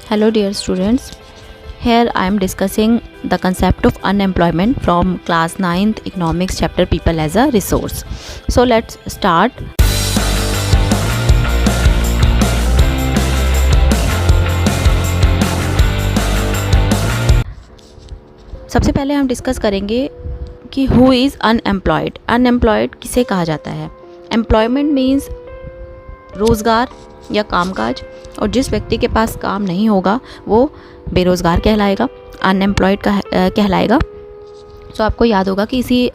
Hello dear students, here I am discussing the concept of unemployment from class 9th economics chapter people as a resource. So let's start. सबसे पहले हम discuss करेंगे कि who is unemployed. Unemployed किसे कहा जाता है? Employment means रोज़गार या कामकाज, और जिस व्यक्ति के पास काम नहीं होगा वो बेरोज़गार कहलाएगा, अनएम्प्लॉयड कहलाएगा। तो आपको याद होगा कि इसी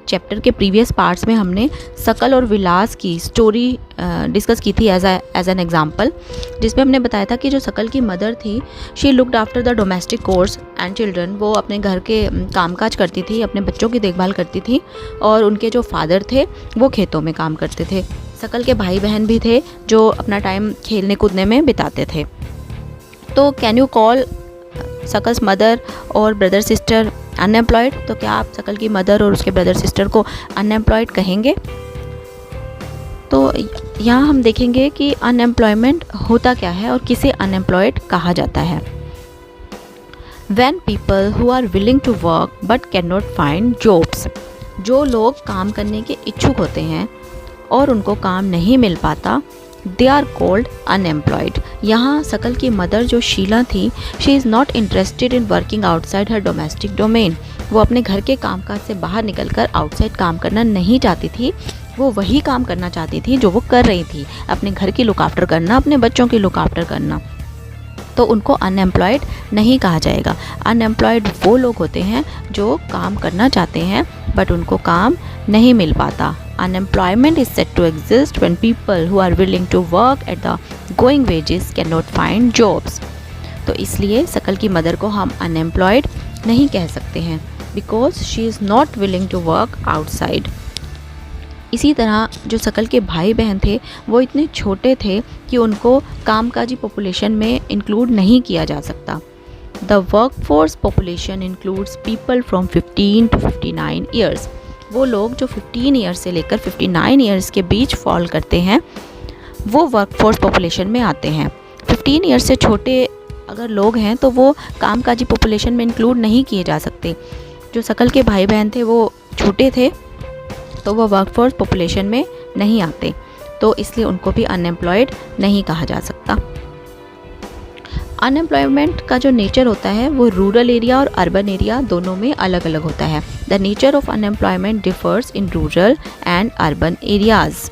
चैप्टर के प्रीवियस पार्ट्स में हमने सकल और विलास की स्टोरी डिस्कस की थी एज एन एग्जाम्पल, जिसमें हमने बताया था कि जो सकल की मदर थी, she looked after the domestic course and children. वो अपने घर के कामकाज करती थी, अपने बच्चों की देखभाल करती थी, और उनके जो फादर थे वो खेतों में काम करते थे। सकल के भाई बहन भी थे जो अपना टाइम खेलने कूदने में बिताते थे। तो can you call suckles mother और ब्रदर सिस्टर अनएम्प्लॉयड? तो क्या आप सकल की मदर और उसके ब्रदर सिस्टर को अनएम्प्लॉयड कहेंगे? तो यहाँ हम देखेंगे कि अनएम्प्लॉयमेंट होता क्या है और किसे अनएम्प्लॉयड कहा जाता है। When people who are willing to work but cannot find jobs, जो लोग काम करने के इच्छुक होते हैं और उनको काम नहीं मिल पाता, दे आर कोल्ड अनएम्प्लॉयड। यहाँ सकल की मदर जो शीला थी, she is not interested in working outside her domestic domain. वो अपने घर के कामकाज से बाहर निकलकर आउटसाइड काम करना नहीं चाहती थी। वो वही काम करना चाहती थी जो वो कर रही थी, अपने घर की लुक आफ्टर करना, अपने बच्चों की लुक आफ्टर करना। तो उनको अनएम्प्लॉयड नहीं कहा जाएगा। अनएम्प्लॉयड वो लोग होते हैं जो काम करना चाहते हैं बट उनको काम नहीं मिल पाता। Unemployment is said to exist when people who are willing to work at the going wages cannot find jobs. तो इसलिए सकल की मदर को हम अनएम्प्लॉयड नहीं कह सकते हैं because she is not willing to work outside. इसी तरह जो सकल के भाई बहन थे वो इतने छोटे थे कि उनको कामकाजी पॉपुलेशन में इंक्लूड नहीं किया जा सकता। The workforce population includes people from 15 to 59 years. वो लोग जो 15 ईयर्स से लेकर 59 ईयर्स के बीच फॉल करते हैं वो वर्कफोर्स पॉपुलेशन में आते हैं। 15 ईयर्स से छोटे अगर लोग हैं तो वो कामकाजी पॉपुलेशन में इंक्लूड नहीं किए जा सकते। जो सकल के भाई बहन थे वो छोटे थे तो वो वर्कफोर्स पॉपुलेशन में नहीं आते, तो इसलिए उनको भी अनएम्प्लॉयड नहीं कहा जा सकता। अनएम्प्लॉयमेंट का जो नेचर होता है वो रूरल एरिया और अर्बन एरिया दोनों में अलग अलग होता है। The nature of unemployment differs in rural and urban areas.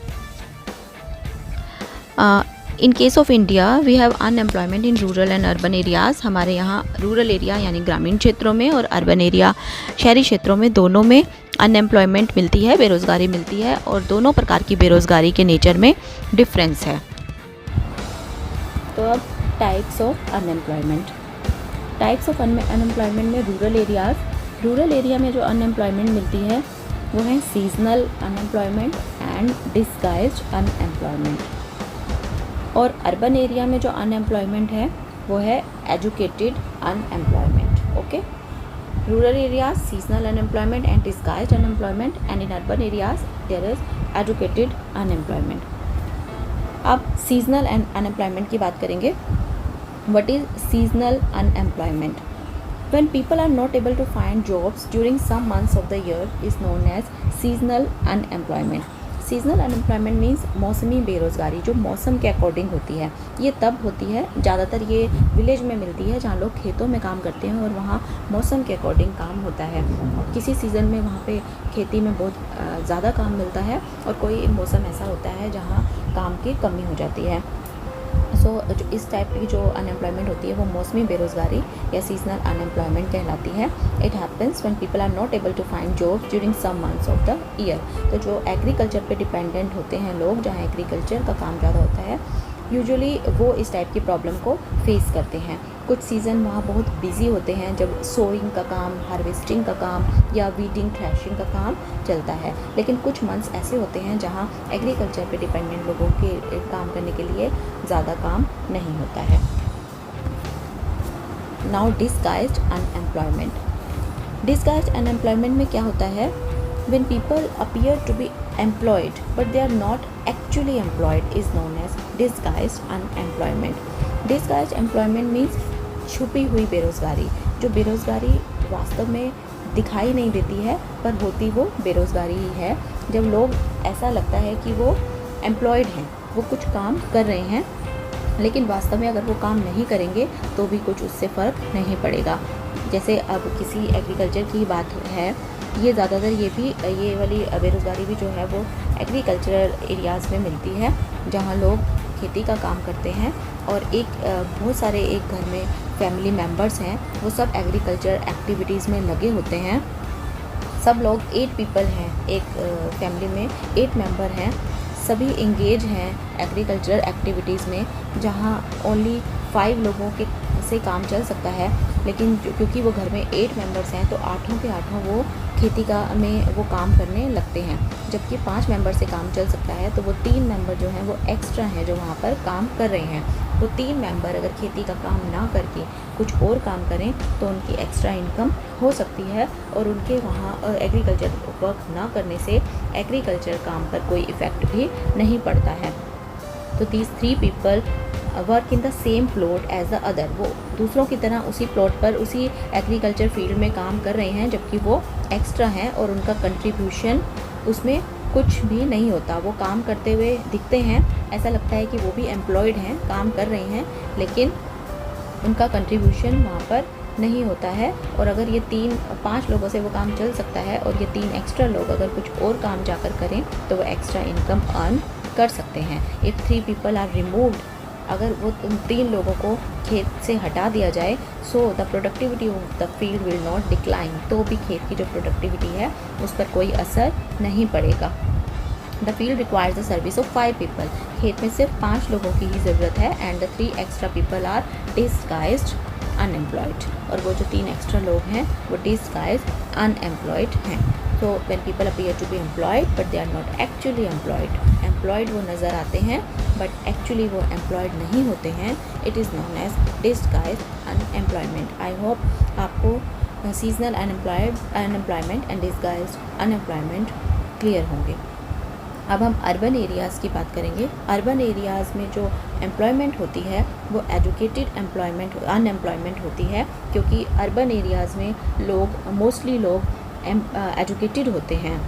In case of India we have unemployment in rural and urban areas. हमारे यहाँ रूरल एरिया यानी ग्रामीण क्षेत्रों में और अर्बन एरिया शहरी क्षेत्रों में दोनों में अनएम्प्लॉयमेंट मिलती है, बेरोज़गारी मिलती है, और दोनों प्रकार की बेरोज़गारी के नेचर में डिफरेंस है। तो अब types of unemployment. Types of unemployment में रूरल एरिया में जो अनएम्प्लॉयमेंट मिलती है वो है seasonal unemployment and disguised unemployment. और अर्बन एरिया में जो अनएम्प्लॉयमेंट है वो है educated unemployment. Okay, rural areas seasonal unemployment and disguised unemployment, and in urban areas there is educated unemployment. अब सीजनल अनएम्प्लॉयमेंट की बात करेंगे। What is seasonal unemployment? When people are not able to find jobs during some months of the year is known as seasonal unemployment. Seasonal unemployment means मौसमी बेरोज़गारी, जो मौसम के according होती है। ये तब होती है, ज़्यादातर ये विलेज में मिलती है जहाँ लोग खेतों में काम करते हैं और वहाँ मौसम के अकॉर्डिंग काम होता है। और किसी सीज़न में वहाँ पे खेती में बहुत ज़्यादा काम मिलता है और कोई मौसम ऐसा होता है जहाँ काम की कमी हो जाती है। सो जो इस टाइप की जो अनएम्प्लॉयमेंट होती है वो मौसमी बेरोज़गारी या सीजनल अनएम्प्लॉयमेंट कहलाती है। It happens when people are not able to find jobs during some months of the year. तो जो एग्रीकल्चर पे डिपेंडेंट होते हैं लोग, जहाँ एग्रीकल्चर का काम ज़्यादा होता है, यूजुअली वो इस टाइप की प्रॉब्लम को फेस करते हैं। कुछ सीज़न वहाँ बहुत बिजी होते हैं जब सोइंग का काम, हार्वेस्टिंग का काम या वीडिंग थ्रैशिंग का काम चलता है, लेकिन कुछ मंथ्स ऐसे होते हैं जहाँ एग्रीकल्चर पे डिपेंडेंट लोगों के काम करने के लिए ज़्यादा काम नहीं होता है। Now disguised unemployment. Disguised unemployment में क्या होता है? when people appear to be employed but they are not actually employed is known as disguised unemployment. Disguised employment means छुपी हुई बेरोज़गारी, जो बेरोज़गारी वास्तव में दिखाई नहीं देती है पर होती वो बेरोज़गारी ही है। जब लोग ऐसा लगता है कि वो एम्प्लॉयड हैं, वो कुछ काम कर रहे हैं, लेकिन वास्तव में अगर वो काम नहीं करेंगे तो भी कुछ उससे फ़र्क नहीं पड़ेगा। जैसे अब किसी एग्रीकल्चर की बात है, ये ज़्यादातर ये वाली बेरोज़गारी भी जो है वो एग्रीकल्चरल एरियाज़ में मिलती है, जहाँ लोग खेती का काम करते हैं और बहुत सारे एक घर में फैमिली मेम्बर्स हैं, वो सब एग्रीकल्चर एक्टिविटीज़ में लगे होते हैं। सब लोग 8 पीपल हैं, एक फैमिली में 8 मेंबर हैं, सभी इंगेज हैं एग्रीकल्चरल एक्टिविटीज़ में, जहाँ ओनली 5 लोगों के से काम चल सकता है। लेकिन क्योंकि वो घर में 8 मेंबर्स हैं तो आठों के आठों वो खेती में वो काम करने लगते हैं। जबकि 5 मेंबर से काम चल सकता है तो वो 3 मेंबर जो हैं वो एक्स्ट्रा हैं जो वहाँ पर काम कर रहे हैं। वो 3 मेंबर अगर खेती का काम ना करके कुछ और काम करें तो उनकी एक्स्ट्रा इनकम हो सकती है, और उनके वहाँ एग्रीकल्चर वर्क ना करने से एग्रीकल्चर काम पर कोई इफ़ेक्ट भी नहीं पड़ता है। तो these 3 people work in the same plot as the other, वो दूसरों की तरह उसी प्लॉट पर उसी एग्रीकल्चर फील्ड में काम कर रहे हैं, जबकि वो एक्स्ट्रा हैं और उनका कंट्रीब्यूशन उसमें कुछ भी नहीं होता। वो काम करते हुए दिखते हैं, ऐसा लगता है कि वो भी एम्प्लॉयड हैं, काम कर रहे हैं, लेकिन उनका कंट्रीब्यूशन वहाँ पर नहीं होता है। और अगर ये 5 लोगों से वो काम चल सकता है और ये 3 एक्स्ट्रा लोग अगर कुछ और काम जाकर करें तो वो एक्स्ट्रा इनकम अर्न कर सकते हैं। इफ़ 3 पीपल आर रिमूव्ड, अगर वो 3 लोगों को खेत से हटा दिया जाए, so the productivity of the field will not decline, तो भी खेत की जो प्रोडक्टिविटी है उस पर कोई असर नहीं पड़ेगा। The field requires the service of 5 people, खेत में सिर्फ 5 लोगों की ही ज़रूरत है। And the 3 extra people are disguised unemployed, और वो जो 3 एक्स्ट्रा लोग हैं वो डिसगाइज्ड अनएम्प्लॉयड हैं। So when people appear to be employed but they are not actually employed, employed वो नज़र आते हैं बट एक्चुअली वो एम्प्लॉयड नहीं होते हैं। It is known as disguised unemployment. I hope आपको seasonal unemployment and disguised unemployment clear होंगे। अब हम अर्बन एरियाज़ की बात करेंगे। अर्बन एरियाज़ में जो एम्प्लॉयमेंट होती है वो एजुकेटेड अनएम्प्लॉयमेंट होती है, क्योंकि अर्बन एरियाज़ में मोस्टली लोग एजुकेटेड होते हैं,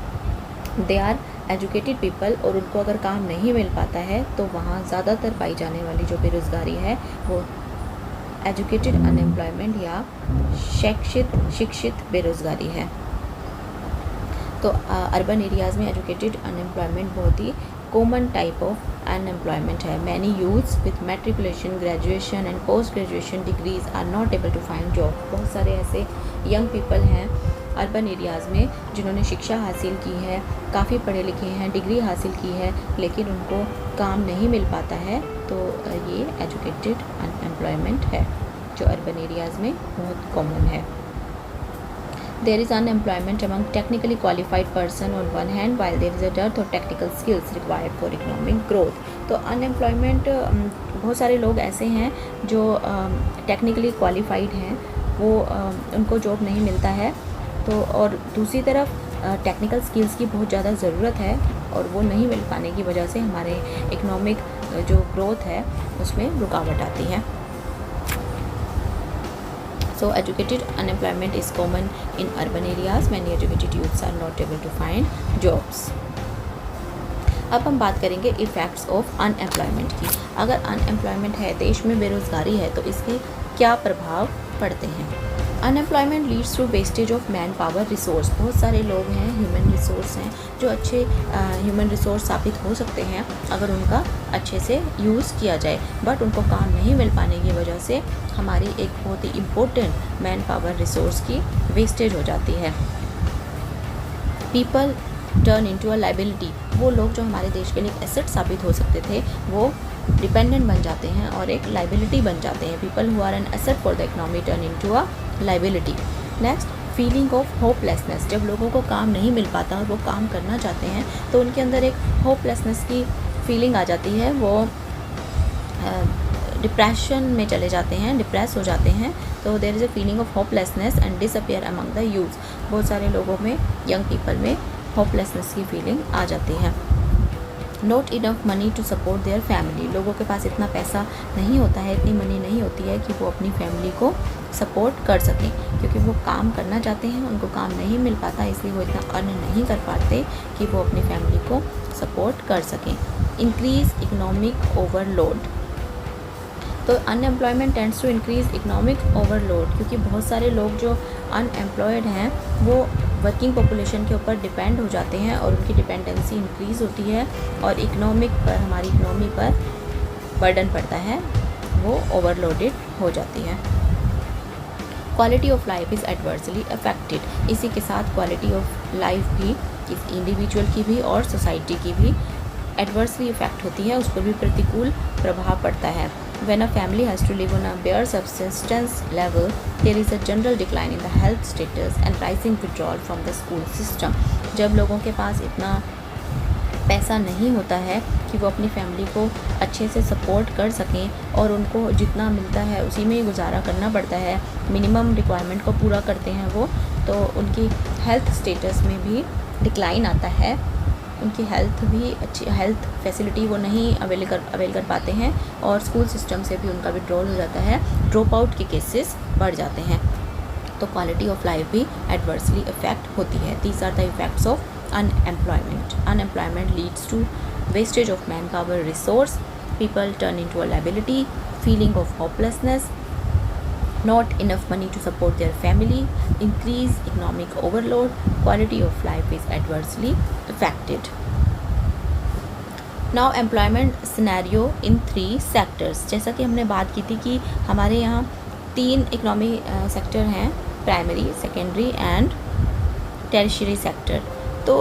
दे आर एजुकेटेड पीपल, और उनको अगर काम नहीं मिल पाता है तो वहाँ ज़्यादातर पाई जाने वाली जो बेरोज़गारी है वो एजुकेटेड अनएम्प्लॉयमेंट या शिक्षित बेरोज़गारी है। तो अर्बन एरियाज़ में एजुकेटेड अनएम्प्लॉयमेंट बहुत ही कॉमन टाइप ऑफ अनएम्प्लॉयमेंट है। Many youths with matriculation, graduation and post graduation degrees are not able to find job. बहुत सारे ऐसे यंग पीपल हैं अर्बन एरियाज़ में जिन्होंने शिक्षा हासिल की है, काफ़ी पढ़े लिखे हैं, डिग्री हासिल की है, लेकिन उनको काम नहीं मिल पाता है। तो ये एजुकेटेड अनएम्प्लॉयमेंट है जो अर्बन एरियाज़ में बहुत कॉमन है। There is unemployment among technically qualified person on one hand, while there is a dearth of technical skills required for economic growth. तो अनएम्प्लॉयमेंट बहुत सारे लोग ऐसे हैं जो टेक्निकली क्वालिफाइड हैं, वो उनको जॉब नहीं मिलता है। तो और दूसरी तरफ टेक्निकल स्किल्स की बहुत ज़्यादा ज़रूरत है और वो नहीं मिल पाने की वजह से हमारे इकोनॉमिक जो ग्रोथ है उसमें रुकावट आती है। So educated unemployment is common in urban areas. Many educated youths are not able to find jobs. अब हम बात करेंगे इफ़ेक्ट्स ऑफ अनएम्प्लॉयमेंट की। अगर अनएम्प्लॉयमेंट है, देश में बेरोज़गारी है, तो इसके क्या प्रभाव पड़ते हैं। Unemployment leads to wastage of man power resource. बहुत सारे लोग हैं, ह्यूमन रिसोर्स हैं, जो अच्छे ह्यूमन रिसोर्स साबित हो सकते हैं अगर उनका अच्छे से यूज़ किया जाए, बट उनको काम नहीं मिल पाने की वजह से हमारी एक बहुत ही इम्पोर्टेंट मैन पावर रिसोर्स की वेस्टेज हो जाती है। People turn into a liability. वो लोग जो हमारे देश के लिए एसेट साबित हो सकते थे वो डिपेंडेंट बन जाते हैं और एक लाइबिलिटी बन जाते हैं। People who are an asset for the economy turn into a liability. Next, feeling of hopelessness. जब लोगों को काम नहीं मिल पाता और वो काम करना चाहते हैं तो उनके अंदर एक होपलेसनेस की फीलिंग आ जाती है, वो डिप्रेशन में चले जाते हैं, डिप्रेस हो जाते हैं। तो there is a feeling of hopelessness and disappear among the youth. बहुत सारे लोगों में, यंग पीपल में होपलेसनेस की फीलिंग आ जाती है। Not enough money to support their family, लोगों के पास इतना पैसा नहीं होता है, इतनी मनी नहीं होती है कि वो अपनी फैमिली को सपोर्ट कर सकें, क्योंकि वो काम करना चाहते हैं, उनको काम नहीं मिल पाता, इसलिए वो इतना अर्न नहीं कर पाते कि वो अपनी फैमिली को सपोर्ट कर सकें। इंक्रीज़ इकोनॉमिक ओवरलोड, तो unemployment tends to increase economic overload, क्योंकि बहुत सारे लोग जो अनएम्प्लॉयड हैं वो वर्किंग पॉपुलेशन के ऊपर डिपेंड हो जाते हैं और उनकी डिपेंडेंसी इंक्रीज़ होती है और इकोनॉमिक पर, हमारी इकोनॉमी पर बर्डन पड़ता है, वो ओवरलोडेड हो जाती है। Quality of life is adversely affected, इसी के साथ क्वालिटी ऑफ लाइफ भी इस इंडिविजुअल की भी और सोसाइटी की भी एडवर्सली इफेक्ट होती है, उस पर भी प्रतिकूल प्रभाव पड़ता है। When a family has to live on a bare subsistence level, there is a general decline in the health status and rising withdrawal from the school system. जब लोगों के पास इतना पैसा नहीं होता है कि वो अपनी फैमिली को अच्छे से सपोर्ट कर सकें और उनको जितना मिलता है उसी में ही गुजारा करना पड़ता है, मिनिमम रिक्वायरमेंट को पूरा करते हैं वो, तो उनकी हेल्थ स्टेटस में भी डिक्लाइन आता है, उनकी हेल्थ भी अच्छी, हेल्थ फैसिलिटी वो नहीं अवेल कर पाते हैं और स्कूल सिस्टम से भी उनका विड्रॉल हो जाता है, ड्रॉप आउट के केसेस बढ़ जाते हैं, तो क्वालिटी ऑफ लाइफ भी एडवर्सली इफेक्ट होती है। These are the effects of unemployment. Unemployment leads to wastage of man power resource, people turn into a liability, feeling of hopelessness, not enough money to support their family, increase economic overload, quality of life is adversely affected. Now employment scenario in 3 sectors, जैसा कि हमने बात की थी कि हमारे यहाँ 3 economy sector हैं, primary, secondary and tertiary sector. तो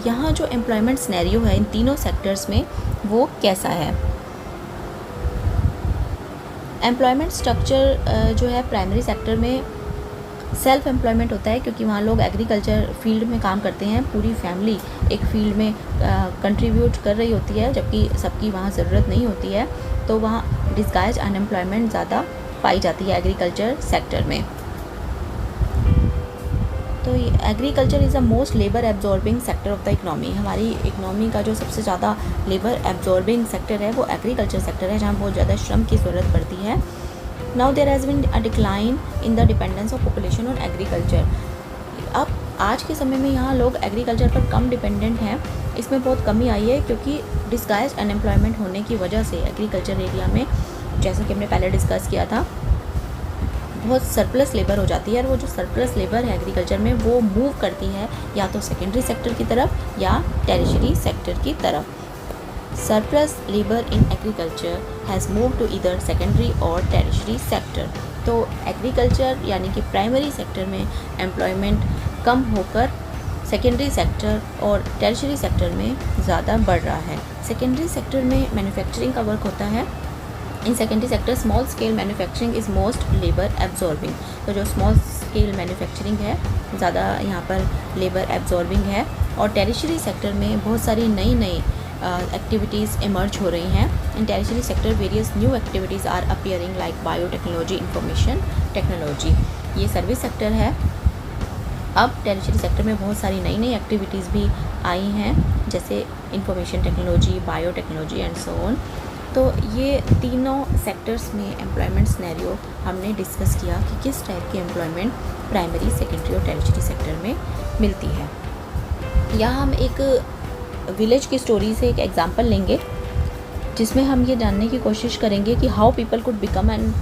यहाँ जो एम्प्लॉयमेंट सिनेरियो है इन तीनों सेक्टर्स में वो कैसा है। एम्प्लॉयमेंट स्ट्रक्चर जो है प्राइमरी सेक्टर में सेल्फ एम्प्लॉयमेंट होता है, क्योंकि वहाँ लोग एग्रीकल्चर फील्ड में काम करते हैं, पूरी फैमिली एक फील्ड में कंट्रीब्यूट कर रही होती है, जबकि सबकी वहाँ ज़रूरत नहीं होती है, तो वहाँ डिस्गाइज अनएम्प्लॉयमेंट ज़्यादा पाई जाती है एग्रीकल्चर सेक्टर में। तो agriculture is the most labour absorbing sector of the economy, हमारी इकनॉमी का जो सबसे ज़्यादा लेबर एब्जॉर्बिंग सेक्टर है वो एग्रीकल्चर सेक्टर है, जहाँ बहुत ज़्यादा श्रम की ज़रूरत पड़ती है। Now there has been a decline in the dependence of population on agriculture, अब आज के समय में यहाँ लोग एग्रीकल्चर पर कम डिपेंडेंट हैं, इसमें बहुत कमी आई है, क्योंकि डिस्गाइज अनएम्प्लॉयमेंट होने की वजह से एग्रीकल्चर एरिया में, जैसा कि हमने पहले डिस्कस किया था, बहुत सरप्लस लेबर हो जाती है और वो जो सरप्लस लेबर है एग्रीकल्चर में वो मूव करती है या तो सेकेंडरी सेक्टर की तरफ या टेरिशरी सेक्टर की तरफ। Surplus labour in agriculture has move to either secondary और टेरिशरी सेक्टर, तो एग्रीकल्चर यानी कि प्राइमरी सेक्टर में एम्प्लॉयमेंट कम होकर सेकेंडरी सेक्टर और टेरिशरी सेक्टर में ज़्यादा बढ़ रहा है। सेकेंडरी सेक्टर में मैन्युफैक्चरिंग का वर्क होता है, in secondary sector small scale manufacturing is most labour absorbing, तो जो स्मॉल स्केल मैन्युफैक्चरिंग है ज़्यादा यहाँ पर लेबर एब्जॉर्बिंग है। और टेरिशरी सेक्टर में बहुत सारी नई नई एक्टिविटीज़ इमर्ज हो रही हैं। In tertiary sector various new activities are appearing like biotechnology, information technology, ये सर्विस सेक्टर है। अब टेरिशरी सेक्टर में बहुत सारी नई नई एक्टिविटीज़ भी आई हैं, जैसे information technology, biotechnology and so on. तो ये तीनों सेक्टर्स में एम्प्लॉयमेंट सिनेरियो हमने डिस्कस किया कि किस टाइप की एम्प्लॉयमेंट प्राइमरी, सेकेंडरी और टेरिशरी सेक्टर में मिलती है। यहाँ हम एक विलेज की स्टोरी से एक एग्जांपल लेंगे, जिसमें हम ये जानने की कोशिश करेंगे कि how people could become an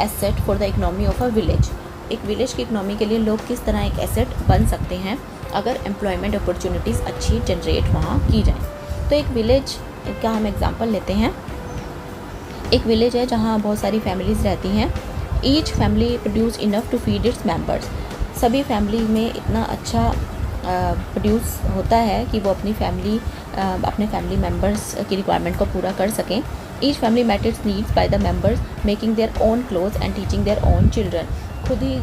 asset for the economy of a village. एक विलेज की इकनॉमी के लिए लोग किस तरह एक एसेट बन सकते हैं अगर एम्प्लॉयमेंट अपॉर्चुनिटीज़ अच्छी जनरेट वहाँ की जाए। तो एक विलेज का हम एग्जांपल लेते हैं। एक विलेज है जहाँ बहुत सारी फैमिलीज़ रहती हैं। Each family produce enough to feed its members, सभी फैमिली में इतना अच्छा प्रोड्यूस होता है कि वो अपनी फैमिली मेंबर्स की रिक्वायरमेंट को पूरा कर सकें। Each family met its needs by the members making their own clothes and teaching their own children, खुद ही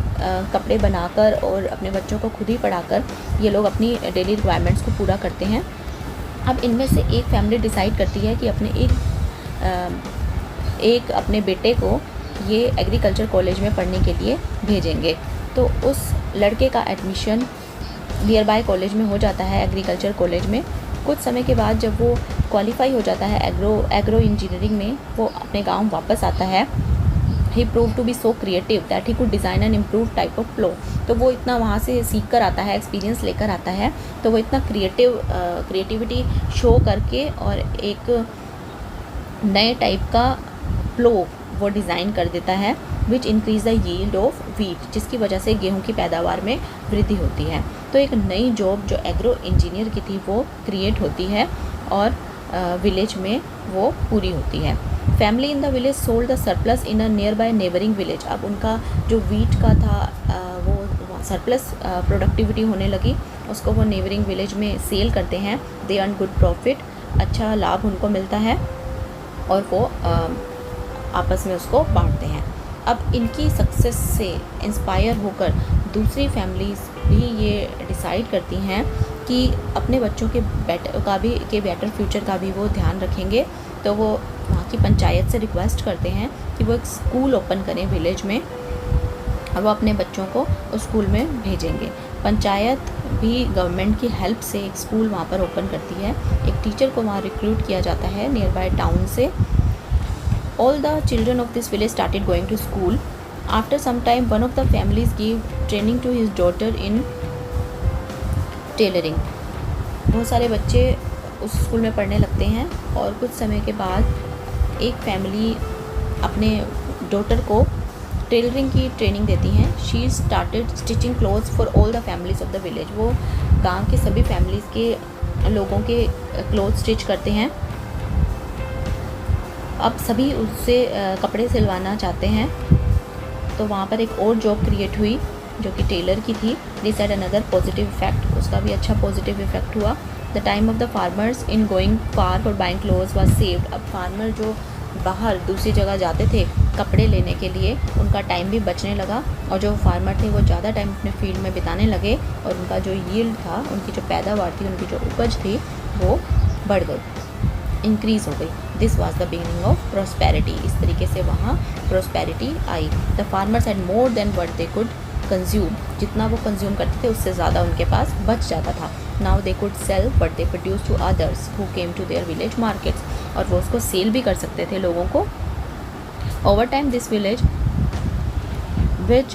कपड़े बनाकर और अपने बच्चों को खुद ही पढ़ाकर ये लोग अपनी डेली रिक्वायरमेंट्स को पूरा करते हैं। अब इनमें से एक फैमिली डिसाइड करती है कि एक अपने बेटे को ये एग्रीकल्चर कॉलेज में पढ़ने के लिए भेजेंगे। तो उस लड़के का एडमिशन नियर बाय कॉलेज में हो जाता है, एग्रीकल्चर कॉलेज में, कुछ समय के बाद जब वो क्वालिफाई हो जाता है एग्रो इंजीनियरिंग में, वो अपने गांव वापस आता है। He prove to be so creative that he could design and improve type of plough. तो वो इतना वहाँ से सीख कर आता है, एक्सपीरियंस लेकर आता है, तो वो इतना क्रिएटिविटी शो करके और एक नए टाइप का प्लो वो डिज़ाइन कर देता है, which increase the yield of wheat, जिसकी वजह से गेहूं की पैदावार में वृद्धि होती है। तो एक नई जॉब जो एग्रो इंजीनियर की थी वो क्रिएट होती है और विलेज में वो पूरी होती है। Family in the village sold the surplus in a near by neighbouring village. अब उनका जो वीट का था वो सरप्लस प्रोडक्टिविटी होने लगी, उसको वो नेबरिंग विलेज में सेल करते हैं। दे अर्न गुड प्रॉफिट, अच्छा लाभ उनको मिलता है और वो आपस में उसको बांटते हैं। अब इनकी सक्सेस से इंस्पायर होकर दूसरी फैमिलीज़ भी ये डिसाइड करती हैं कि अपने बच्चों के बेटर फ्यूचर का भी वो ध्यान रखेंगे। तो वो वहाँ की पंचायत से रिक्वेस्ट करते हैं कि वो एक स्कूल ओपन करें विलेज में, और वो अपने बच्चों को उस स्कूल में भेजेंगे। पंचायत भी गवर्नमेंट की हेल्प से एक स्कूल वहाँ पर ओपन करती है। एक टीचर को वहाँ रिक्रूट किया जाता है नियर बाय टाउन से। All the children of this village started going to school. After some time, one of the families gave training to his daughter in tailoring. बहुत सारे बच्चे उस स्कूल में पढ़ने लगते हैं और कुछ समय के बाद एक फैमिली अपने डॉटर को टेलरिंग की ट्रेनिंग देती हैं। She started stitching clothes for all the families of the village. वो गांव के सभी फैमिलीज़ के लोगों के क्लोथ स्टिच करते हैं। अब सभी उससे कपड़े सिलवाना चाहते हैं, तो वहाँ पर एक और जॉब क्रिएट हुई जो कि टेलर की थी। This had another positive effect, उसका भी अच्छा पॉजिटिव इफेक्ट हुआ। The time of the farmers in going far for buying clothes was saved. अब फार्मर जो बाहर दूसरी जगह जाते थे कपड़े लेने के लिए, उनका टाइम भी बचने लगा और जो फार्मर थे वो ज़्यादा टाइम अपने फील्ड में बिताने लगे और उनका जो यील्ड था, उनकी जो पैदावार थी, उनकी जो उपज थी वो बढ़ गई, इंक्रीज़ हो गई। This was the beginning of prosperity. इस तरीके से वहाँ prosperity I. The farmers had more than what they could consume. जितना वो कंज्यूम करते थे उससे ज़्यादा उनके पास बच जाता था। Now they could sell what they produce to others who came to their village markets, और वो उसको सेल भी कर सकते थे लोगों को। Over time this village which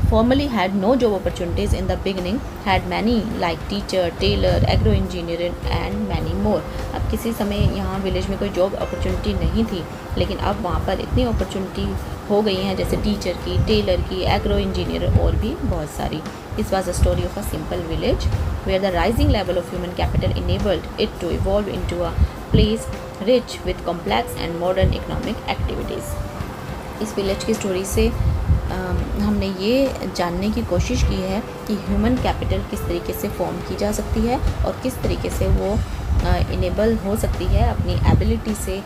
formerly had no job opportunities in the beginning had many like teacher, tailor, agro engineer and many more. अब किसी समय यहाँ विलेज में कोई जॉब अपॉर्चुनिटी नहीं थी, लेकिन अब वहाँ पर इतनी अपॉर्चुनिटी हो गई हैं, जैसे टीचर की, टेलर की, एग्रो इंजीनियर और भी बहुत सारी। This was a story of a simple village where the rising level of human capital enabled it to evolve into a place rich with complex and modern economic activities. इस village की story से हमने ये जानने की कोशिश की है कि ह्यूमन कैपिटल किस तरीके से फॉर्म की जा सकती है और किस तरीके से वो इनेबल हो सकती है अपनी एबिलिटी से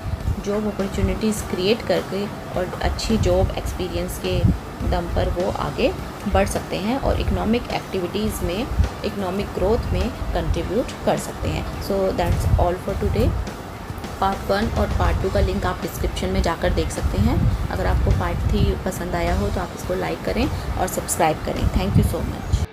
जॉब अपॉर्चुनिटीज़ क्रिएट करके, और अच्छी जॉब एक्सपीरियंस के दम पर वो आगे बढ़ सकते हैं और इकोनॉमिक एक्टिविटीज़ में, इकोनॉमिक ग्रोथ में कंट्रीब्यूट कर सकते हैं। So that's all for today. Part 1 और पार्ट 2 का लिंक आप डिस्क्रिप्शन में जाकर देख सकते हैं। अगर आपको पार्ट 3 पसंद आया हो तो आप इसको लाइक करें और सब्सक्राइब करें। Thank you so much.